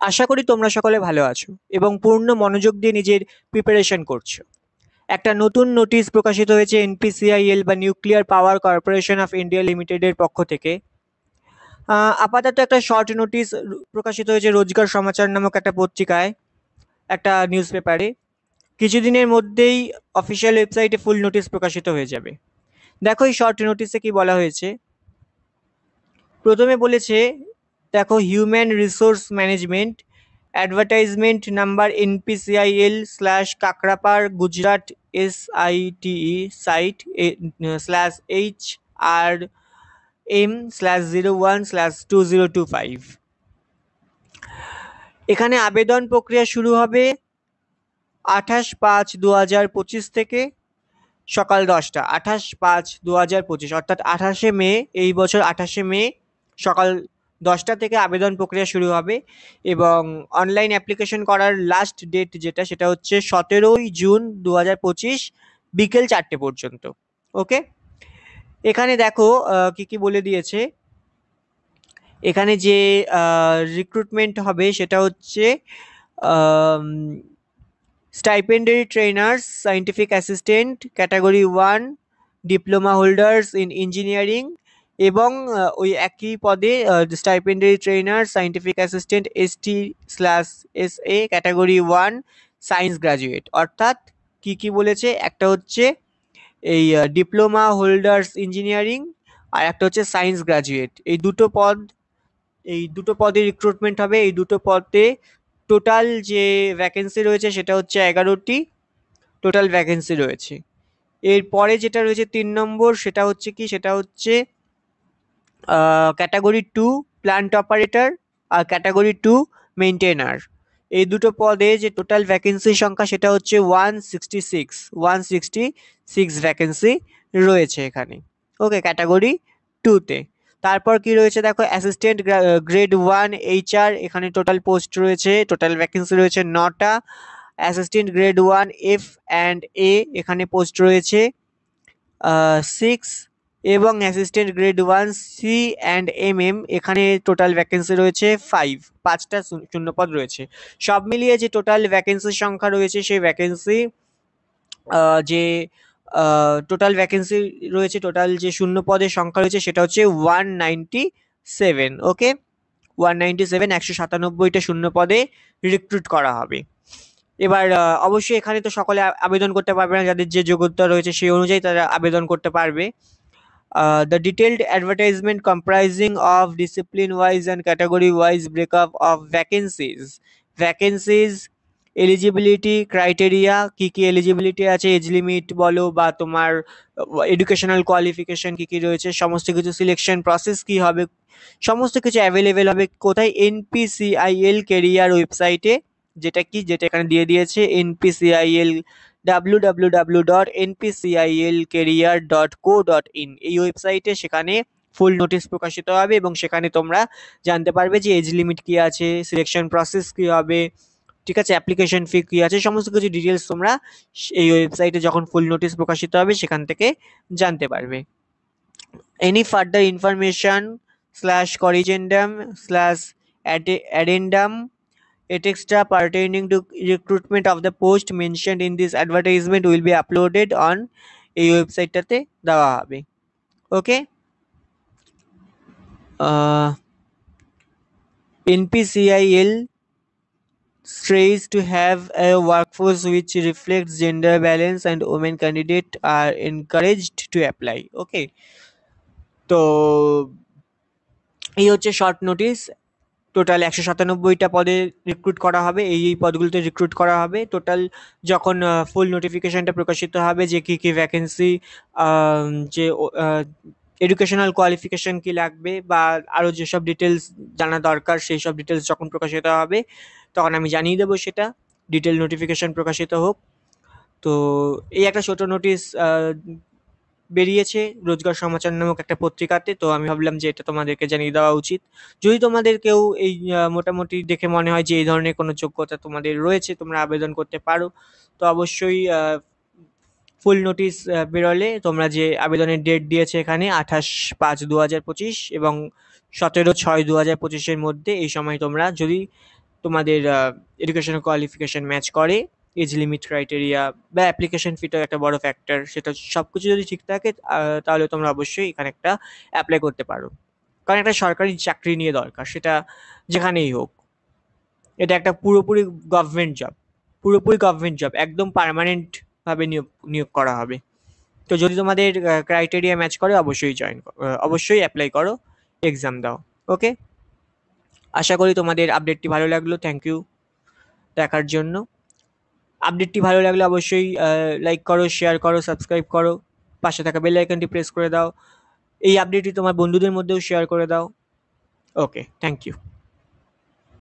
আশা করি তোমরা সকলে ভালো আছো এবং পূর্ণ মনোযোগ দিয়ে নিজের প্রিপারেশন করছো। একটা নতুন নোটিশ প্রকাশিত হয়েছে এনপিসিআইএল বা nuclear power corporation of India লিমিটেডের পক্ষ থেকে। আপাতত একটা শর্ট নোটিশ প্রকাশিত হয়েছে রোজগার সমাচার নামক একটা পত্রিকায়, একটা নিউজ পেপারে। কিছুদিনের মধ্যেই অফিসিয়াল ওয়েবসাইটে ফুল নোটিশ প্রকাশিত হয়ে যাবে। দেখো এই শর্ট নোটিশে কি বলা হয়েছে। প্রথমে বলেছে, দেখো, human resource management advertisement number NPCIL slash Kakrapar Gujarat SITE site slash HRM slash 01 slash 2025। এখানে আবেদন প্রক্রিয়া শুরু হবে 28/5/2025 থেকে সকাল 10টা। 28/5/2025 অর্থাৎ 28শে মে, এই বছর 28শে মে সকাল 10টা থেকে আবেদন প্রক্রিয়া শুরু হবে এবং অনলাইন অ্যাপ্লিকেশন করার লাস্ট ডেট যেটা, সেটা হচ্ছে 17ই জুন 2025 বিকেল 4টে পর্যন্ত। ওকে, এখানে দেখো কি কি বলে দিয়েছে। এখানে যে রিক্রুটমেন্ট হবে সেটা হচ্ছে stipendiary trainers, scientific assistant category 1, diploma holders in engineering এবং ওই একই পদে stipendiary trainer scientific assistant ST/SA category 1 science graduate. অর্থাৎ কি কি বলেছে, একটা হচ্ছে এই ডিপ্লোমা হোল্ডার্স ইঞ্জিনিয়ারিং আর একটা হচ্ছে সায়েন্স গ্র্যাজুয়েট। এই দুটো পদে রিক্রুটমেন্ট হবে। এই দুটো পদে টোটাল যে ভ্যাকেন্সি রয়েছে সেটা হচ্ছে 11টি টোটাল ভ্যাকেন্সি রয়েছে। এরপরে যেটা রয়েছে 3 নম্বর, সেটা হচ্ছে কি, সেটা হচ্ছে ক্যাটাগরি 2 প্ল্যান্ট অপারেটর আর ক্যাটাগরি 2 মেইনটেনার। এই দুটো পদে যে টোটাল ভ্যাকেন্সির সংখ্যা সেটা হচ্ছে 166 ভ্যাকেন্সি রয়েছে এখানে। ওকে, ক্যাটাগরি 2তে। তারপর কি রয়েছে দেখো, অ্যাসিস্ট্যান্ট গ্রেড 1 HR, এখানে টোটাল পোস্ট রয়েছে, টোটাল ভ্যাকেন্সি রয়েছে 9টা। অ্যাসিস্ট্যান্ট গ্রেড 1 F&A, এখানে পোস্ট রয়েছে 6 এবং অ্যাসিস্ট্যান্ট গ্রেড 1 C&MM, এখানে টোটাল ভ্যাকেন্সি রয়েছে 5টা শূন্যপদ রয়েছে। সব মিলিয়ে যে টোটাল ভ্যাকেন্সির সংখ্যা রয়েছে সেই ভ্যাকেন্সি যে টোটাল ভ্যাকেন্সি রয়েছে, টোটাল যে শূন্য পদের সংখ্যা রয়েছে সেটা হচ্ছে 197। ওকে, 197, 197টা শূন্য পদে রিক্রুট করা হবে। এবার অবশ্যই এখানে তো সকলে আবেদন করতে পারবে না, যাদের যে যোগ্যতা রয়েছে সেই অনুযায়ী তারা আবেদন করতে পারবে। The detailed advertisement comprising of discipline-wise and category-wise breakup of vacancies, eligibility criteria, কি কি এলিজিবিলিটি আছে, এজ লিমিট বলো বা তোমার এডুকেশনাল কোয়ালিফিকেশন কি কি রয়েছে, সমস্ত কিছু, সিলেকশন প্রসেস কি হবে, সমস্ত কিছু অ্যাভেলেবেল হবে কোথায়, এনপিসিআইএল কেরিয়ার ওয়েবসাইটে, যেটা এখানে দিয়ে দিয়েছে NPCIL www.npcilcareer.co.in, এই ওয়েবসাইটে। সেখানে ফুল নোটিশ প্রকাশিত হবে এবং সেখানে তোমরা জানতে পারবে যে এজ লিমিট কি আছে, সিলেকশন প্রসেস কি হবে, ঠিক আছে, অ্যাপ্লিকেশন ফি কি আছে, সমস্ত কিছু ডিটেলস তোমরা এই ওয়েবসাইটে যখন ফুল নোটিশ প্রকাশিত হবে সেখান থেকে জানতে পারবে। Any further information /corrigendum/addendum extra pertaining to recruitment of the post mentioned in this advertisement will be uploaded on এই ওয়েবসাইটটাতে দেওয়া হবে। ওকে, NPCIL strives to have a workforce which reflects gender balance and women candidates are encouraged to apply. ওকে, তো এই হচ্ছে short notice. Total 197টা পদে recruit করা হবে, এই পদগুলোতে রিক্রুট করা হবে। টোটাল যখন ফুল নোটিফিকেশনটা প্রকাশিত হবে যে কী কী ভ্যাকেন্সি, যে এডুকেশনাল কোয়ালিফিকেশন কি লাগবে বা আরও যেসব ডিটেলস জানা দরকার সেই সব ডিটেলস যখন প্রকাশিত হবে তখন আমি জানিয়ে দেবো, সেটা ডিটেল নোটিফিকেশন প্রকাশিত হোক। তো এই একটা ছোট নোটিশ বেরিয়েছে রোজগার সমাচার নামক একটা পত্রিকাতে, তো আমি ভাবলাম যে এটা তোমাদেরকে জানিয়ে দেওয়া উচিত। যদি তোমাদের কেউ এই মোটামুটি দেখে মনে হয় যে এই ধরনের কোনো যোগ্যতা তোমাদের রয়েছে, তোমরা আবেদন করতে পারো, তো অবশ্যই ফুল নোটিশ বেরোলে তোমরা যে আবেদনের ডেট দিয়েছে এখানে 28/5/2025 এবং 17/6/2025 মধ্যে, এই সময় তোমরা যদি তোমাদের এডুকেশনাল কোয়ালিফিকেশন ম্যাচ করে, এজ লিমিট ক্রাইটেরিয়া বা অ্যাপ্লিকেশন ফিটাও একটা বড় ফ্যাক্টর, সেটা সব কিছু যদি ঠিক থাকে তাহলে তোমরা অবশ্যই এখানে একটা অ্যাপ্লাই করতে পারো। কারণ একটা সরকারি চাকরি নিয়ে দরকার, সেটা যেখানেই হোক। এটা একটা পুরোপুরি গভর্নমেন্ট জব, পুরোপুরি গভর্নমেন্ট জব, একদম পার্মানেন্ট ভাবে নিয়োগ নিয়োগ করা হবে। তো যদি তোমাদের ক্রাইটেরিয়া ম্যাচ করে অবশ্যই অবশ্যই অ্যাপ্লাই করো, এক্সাম দাও। ওকে, আশা করি তোমাদের আপডেটটি ভালো লাগলো। থ্যাংক ইউ দেখার জন্য। আপডেটটি ভালো লাগলে অবশ্যই লাইক করো, শেয়ার করো, সাবস্ক্রাইব করো, পাশে থাকা বেল আইকনটি প্রেস করে দাও। এই আপডেটটি তোমার বন্ধুদের মধ্যেও শেয়ার করে দাও। ওকে, থ্যাংক ইউ।